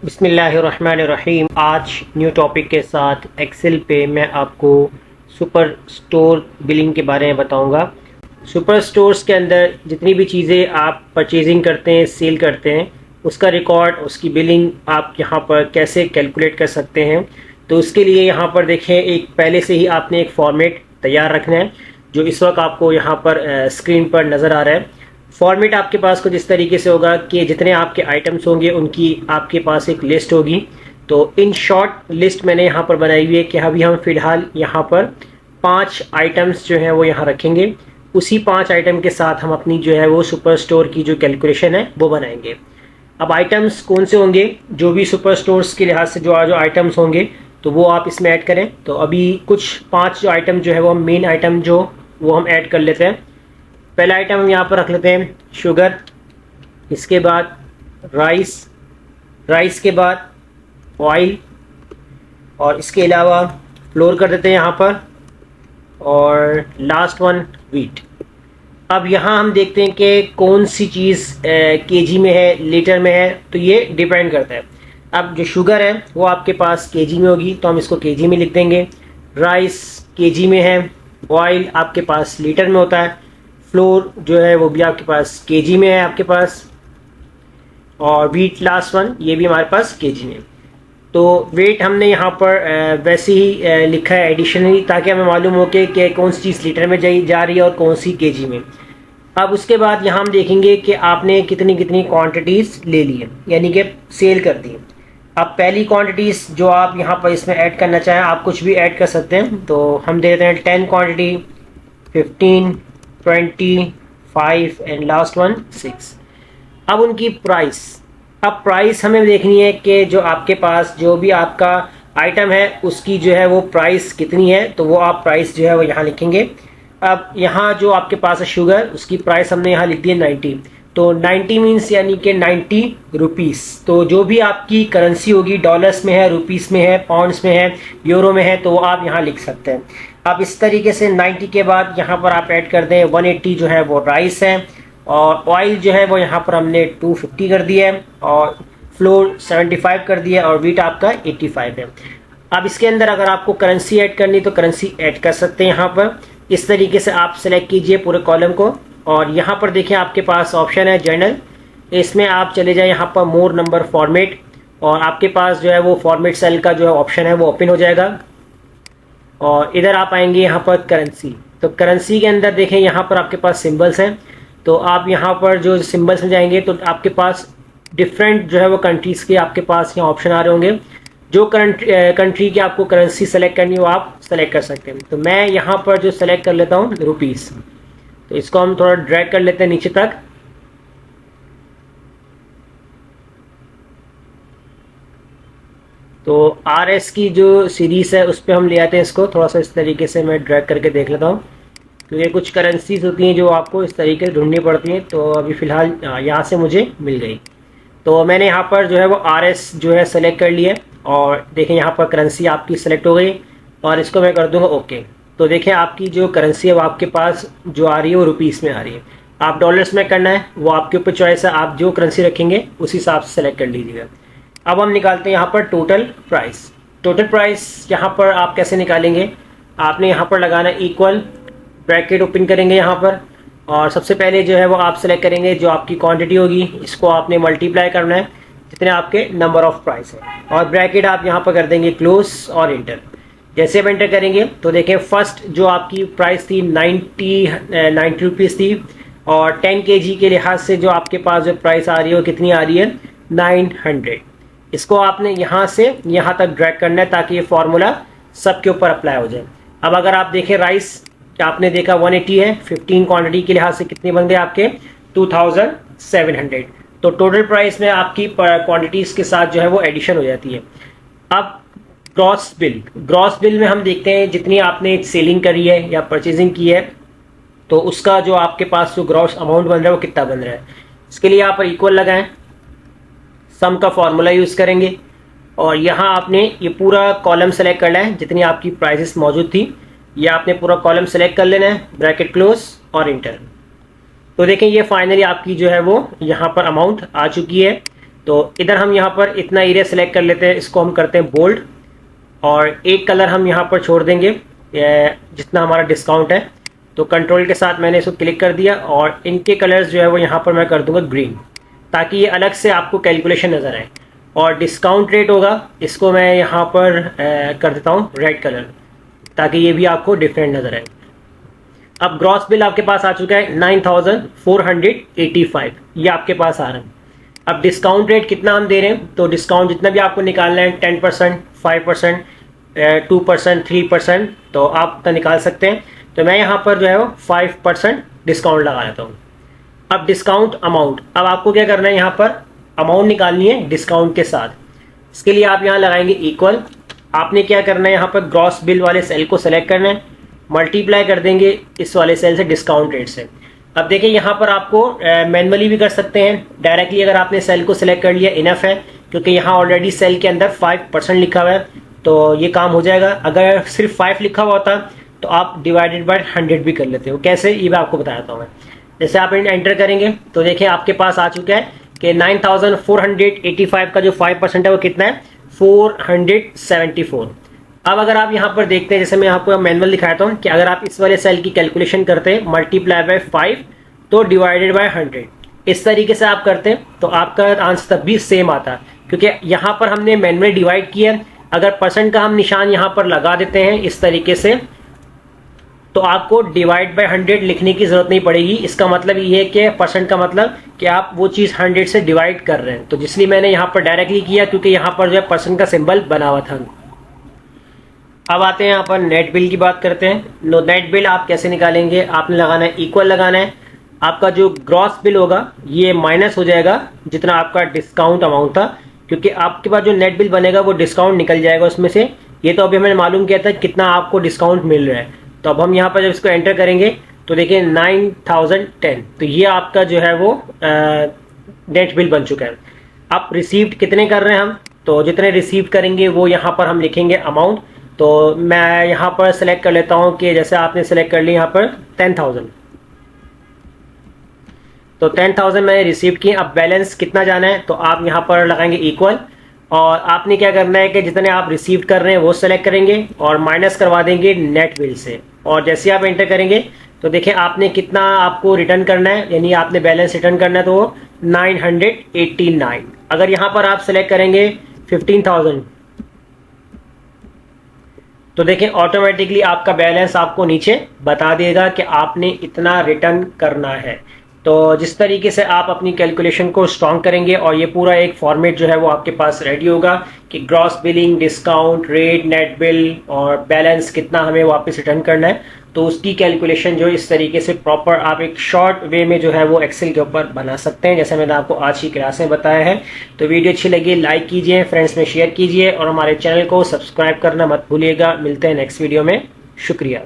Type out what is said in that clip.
बिस्मिल्लाहिर्रहमानिर्रहीम। आज new topic के साथ एक्सेल पे मैं आपको सुपर स्टोर बिलिंग के बारे में बताऊंगा। सुपर स्टोर्स के अंदर जितनी भी चीज़ें आप परचेजिंग करते हैं, सेल करते हैं, उसका रिकॉर्ड, उसकी बिलिंग आप यहाँ पर कैसे कैलकुलेट कर सकते हैं। तो उसके लिए यहाँ पर देखें, एक पहले से ही आपने एक फॉर्मेट तैयार रखना है जो इस वक्त आपको यहाँ पर स्क्रीन पर नज़र आ रहा है। फॉर्मेट आपके पास कुछ इस तरीके से होगा कि जितने आपके आइटम्स होंगे उनकी आपके पास एक लिस्ट होगी। तो इन शॉर्ट लिस्ट मैंने यहाँ पर बनाई हुई है कि अभी हम फ़िलहाल यहाँ पर 5 आइटम्स जो हैं वो यहाँ रखेंगे। उसी 5 आइटम के साथ हम अपनी जो है वो सुपर स्टोर की जो कैलकुलेशन है वो बनाएंगे। अब आइटम्स कौन से होंगे, जो भी सुपर स्टोर्स के लिहाज से जो आइटम्स होंगे तो वो आप इसमें ऐड करें। तो अभी कुछ 5 जो आइटम जो है वो मेन आइटम जो वो हम ऐड कर लेते हैं। पहला आइटम हम यहाँ पर रख लेते हैं शुगर, इसके बाद राइस के बाद ऑयल, और इसके अलावा फ्लोर कर देते हैं यहाँ पर, और लास्ट वन वीट। अब यहाँ हम देखते हैं कि कौन सी चीज़ केजी में है, लीटर में है, तो ये डिपेंड करता है। अब जो शुगर है वो आपके पास केजी में होगी तो हम इसको केजी में लिख देंगे। राइस केजी में है, ऑयल आपके पास लीटर में होता है, फ्लोर जो है वो भी आपके पास केजी में है आपके पास, और वीट लास्ट वन ये भी हमारे पास केजी में। तो वेट हमने यहाँ पर वैसे ही लिखा है एडिशनली, ताकि हमें मालूम हो कि कौन सी चीज़ लीटर में जा रही है और कौन सी केजी में। अब उसके बाद यहाँ हम देखेंगे कि आपने कितनी कितनी क्वांटिटीज़ ले ली है, यानी कि सेल कर दी। अब पहली क्वांटिटीज़ जो आप यहाँ पर इसमें ऐड करना चाहें, आप कुछ भी ऐड कर सकते हैं। तो हम दे देते हैं 10 क्वांटिटी, 15, 25 एंड लास्ट वन 6। अब उनकी प्राइस, अब प्राइस हमें देखनी है कि जो आपके पास जो भी आपका आइटम है उसकी जो है वो प्राइस कितनी है, तो वो आप प्राइस जो है वो यहाँ लिखेंगे। अब यहाँ जो आपके पास है शुगर, उसकी प्राइस हमने यहाँ लिख दी है 90। तो 90 मीन्स यानी कि 90 रुपीज़। तो जो भी आपकी करेंसी होगी, डॉलर्स में है, रुपीस में है, पाउंड्स में है, यूरो में है, तो वो आप यहाँ लिख सकते हैं। अब इस तरीके से 90 के बाद यहाँ पर आप ऐड कर दें 180 जो है वो राइस है, और ऑयल जो है वो यहाँ पर हमने 250 कर दिया है, और फ्लोर 75 कर दिया है, और वीट आपका 85 है। अब इसके अंदर अगर आपको करेंसी ऐड करनी तो करेंसी ऐड कर सकते हैं। यहाँ पर इस तरीके से आप सेलेक्ट कीजिए पूरे कॉलम को, और यहाँ पर देखिए आपके पास ऑप्शन है जर्नल, इसमें आप चले जाए यहाँ पर मोर नंबर फॉर्मेट, और आपके पास जो है वो फॉर्मेट सेल का जो है ऑप्शन है वो ओपन हो जाएगा। और इधर आप आएंगे यहाँ पर करेंसी, तो करेंसी के अंदर देखें यहाँ पर आपके पास सिंबल्स हैं। तो आप यहाँ पर जो सिंबल्स में जाएंगे तो आपके पास डिफरेंट जो है वो कंट्रीज़ के आपके पास यहाँ ऑप्शन आ रहे होंगे। जो कंट्री की आपको करेंसी सेलेक्ट करनी हो आप सेलेक्ट कर सकते हैं। तो मैं यहाँ पर जो सेलेक्ट कर लेता हूँ रुपीज़, तो इसको हम थोड़ा ड्रैग कर लेते हैं नीचे तक। तो RS की जो सीरीज़ है उस पर हम ले आते हैं इसको, थोड़ा सा इस तरीके से मैं ड्रैग करके देख लेता हूँ, क्योंकि कुछ करेंसीज होती हैं जो आपको इस तरीके से ढूंढनी पड़ती हैं। तो अभी फ़िलहाल यहाँ से मुझे मिल गई, तो मैंने यहाँ पर जो है वो RS जो है सेलेक्ट कर लिया, और देखें यहाँ पर करेंसी आपकी सेलेक्ट हो गई, और इसको मैं कर दूँगा ओके। तो देखें आपकी जो करेंसी है वो आपके पास जो आ रही है वो रुपीस में आ रही है। आप डॉलर्स में करना है वो आपके ऊपर चॉइस है, आप जो करेंसी रखेंगे उस हिसाब से सेलेक्ट कर लीजिएगा। अब हम निकालते हैं यहाँ पर टोटल प्राइस। टोटल प्राइस यहाँ पर आप कैसे निकालेंगे, आपने यहाँ पर लगाना इक्वल ब्रैकेट ओपन करेंगे यहाँ पर, और सबसे पहले जो है वो आप सेलेक्ट करेंगे जो आपकी क्वांटिटी होगी, इसको आपने मल्टीप्लाई करना है जितने आपके नंबर ऑफ प्राइस है, और ब्रैकेट आप यहाँ पर कर देंगे क्लोज और इंटर। जैसे आप एंटर करेंगे तो देखें फर्स्ट जो आपकी प्राइस थी 90 रुपीज़ थी, और 10 kg के लिहाज से जो आपके पास जो प्राइस आ रही है वो कितनी आ रही है 900। इसको आपने यहाँ से यहाँ तक ड्रैग करना है ताकि ये फार्मूला सबके ऊपर अप्लाई हो जाए। अब अगर आप देखें राइस आपने देखा 180 है, 15 क्वांटिटी के लिहाज से कितने बन गए आपके 2700। तो टोटल प्राइस में आपकी क्वांटिटीज़ के साथ जो है वो एडिशन हो जाती है। अब ग्रॉस बिल में हम देखते हैं जितनी आपने सेलिंग करी है या परचेजिंग की है, तो उसका जो आपके पास जो ग्रॉस अमाउंट बन रहा है वो कितना बन रहा है। इसके लिए यहाँ पर इक्वल लगाएं, सम का फॉर्मूला यूज़ करेंगे, और यहाँ आपने ये पूरा कॉलम सेलेक्ट करना है जितनी आपकी प्राइसेस मौजूद थी, ये आपने पूरा कॉलम सेलेक्ट कर लेना है, ब्रैकेट क्लोज और इंटर। तो देखें ये फाइनली आपकी जो है वो यहाँ पर अमाउंट आ चुकी है। तो इधर हम यहाँ पर इतना एरिया सेलेक्ट कर लेते हैं, इसको हम करते हैं बोल्ड, और एक कलर हम यहाँ पर छोड़ देंगे जितना हमारा डिस्काउंट है। तो कंट्रोल के साथ मैंने इसको क्लिक कर दिया और इनके कलर्स जो है वो यहाँ पर मैं कर दूंगा ग्रीन, ताकि ये अलग से आपको कैलकुलेशन नज़र आए। और डिस्काउंट रेट होगा, इसको मैं यहाँ पर कर देता हूँ रेड कलर, ताकि ये भी आपको डिफरेंट नज़र आए। अब ग्रॉस बिल आपके पास आ चुका है 9485, ये आपके पास आ रहा है। अब डिस्काउंट रेट कितना हम दे रहे हैं, तो डिस्काउंट जितना भी आपको निकालना है 10%, 5%, 2%, 3%, तो आप तो निकाल सकते हैं। तो मैं यहाँ पर जो है वो 5% डिस्काउंट लगा लेता हूँ। अब डिस्काउंट अमाउंट, अब आपको क्या करना है, यहाँ पर अमाउंट निकालनी है डिस्काउंट के साथ। इसके लिए आप यहाँ लगाएंगे इक्वल। आपने क्या करना है, यहाँ पर ग्रॉस बिल वाले सेल को सेलेक्ट करना है, मल्टीप्लाई कर देंगे इस वाले सेल से डिस्काउंट रेट से। अब देखिए यहाँ पर आपको मैनुअली भी कर सकते हैं, डायरेक्टली अगर आपने सेल को सिलेक्ट कर लिया इनफ है, क्योंकि यहाँ ऑलरेडी सेल के अंदर 5% लिखा हुआ है, तो ये काम हो जाएगा। अगर सिर्फ 5 लिखा हुआ होता तो आप डिवाइडेड बाय 100 भी कर लेते हो। कैसे, ये मैं आपको बताता हूँ मैं। जैसे आप एंटर करेंगे तो देखिए आपके पास आ चुका है कि 9485 का जो 5% है वो कितना है, 474। अब अगर आप यहाँ पर देखते हैं, जैसे मैं आपको मैनुअल दिखाता हूँ कि अगर आप इस वाले सेल की कैलकुलेशन करते हैं मल्टीप्लाई बाय 5 तो डिवाइडेड बाय 100, इस तरीके से आप करते हैं तो आपका आंसर तब भी सेम आता है, क्योंकि यहाँ पर हमने मैनुअली डिवाइड किया। अगर परसेंट का हम निशान यहाँ पर लगा देते हैं इस तरीके से, तो आपको डिवाइड बाय 100 लिखने की जरूरत नहीं पड़ेगी। इसका मतलब ये है कि परसेंट का मतलब कि आप वो चीज़ 100 से डिवाइड कर रहे हैं, तो जिसलिए मैंने यहाँ पर डायरेक्टली किया, क्योंकि यहाँ पर जो है परसेंट का सिंबल बना हुआ था। अब आते हैं यहाँ पर नेट बिल की बात करते हैं। नेट बिल आप कैसे निकालेंगे, आपने लगाना है इक्वल लगाना है। आपका जो ग्रॉस बिल होगा ये माइनस हो जाएगा जितना आपका डिस्काउंट अमाउंट था, क्योंकि आपके पास जो नेट बिल बनेगा वो डिस्काउंट निकल जाएगा उसमें से। ये तो अभी हमने मालूम किया था कितना आपको डिस्काउंट मिल रहा है। तो अब हम यहाँ पर जब इसको एंटर करेंगे तो देखिए 9010, तो ये आपका जो है वो नेट बिल बन चुका है। आप रिसीव्ड कितने कर रहे हैं हम, तो जितने रिसीव करेंगे वो यहाँ पर हम लिखेंगे अमाउंट। तो मैं यहाँ पर सेलेक्ट कर लेता हूँ कि जैसे आपने सेलेक्ट कर लिया यहाँ पर 10,000, तो 10,000 मैंने रिसीव किए। अब बैलेंस कितना जाना है, तो आप यहाँ पर लगाएंगे इक्वल, और आपने क्या करना है कि जितने आप रिसीव कर रहे हैं वो सेलेक्ट करेंगे और माइनस करवा देंगे नेट बिल से। और जैसे आप एंटर करेंगे तो देखिए आपने कितना आपको रिटर्न करना है, यानी आपने बैलेंस रिटर्न करना है, तो वो 989। अगर यहाँ पर आप सेलेक्ट करेंगे 15,000 तो देखिए ऑटोमेटिकली आपका बैलेंस आपको नीचे बता देगा कि आपने इतना रिटर्न करना है। तो जिस तरीके से आप अपनी कैलकुलेशन को स्ट्रॉन्ग करेंगे और ये पूरा एक फॉर्मेट जो है वो आपके पास रेडी होगा कि gross billing, discount rate, net bill और बैलेंस कितना हमें वापस रिटर्न करना है, तो उसकी कैलकुलेशन जो इस तरीके से प्रॉपर आप एक शॉर्ट वे में जो है वो एक्सेल के ऊपर बना सकते हैं, जैसे मैंने आपको आज की क्लास में बताया है। तो वीडियो अच्छी लगी लाइक कीजिए, फ्रेंड्स में शेयर कीजिए और हमारे चैनल को सब्सक्राइब करना मत भूलिएगा। मिलते हैं नेक्स्ट वीडियो में, शुक्रिया।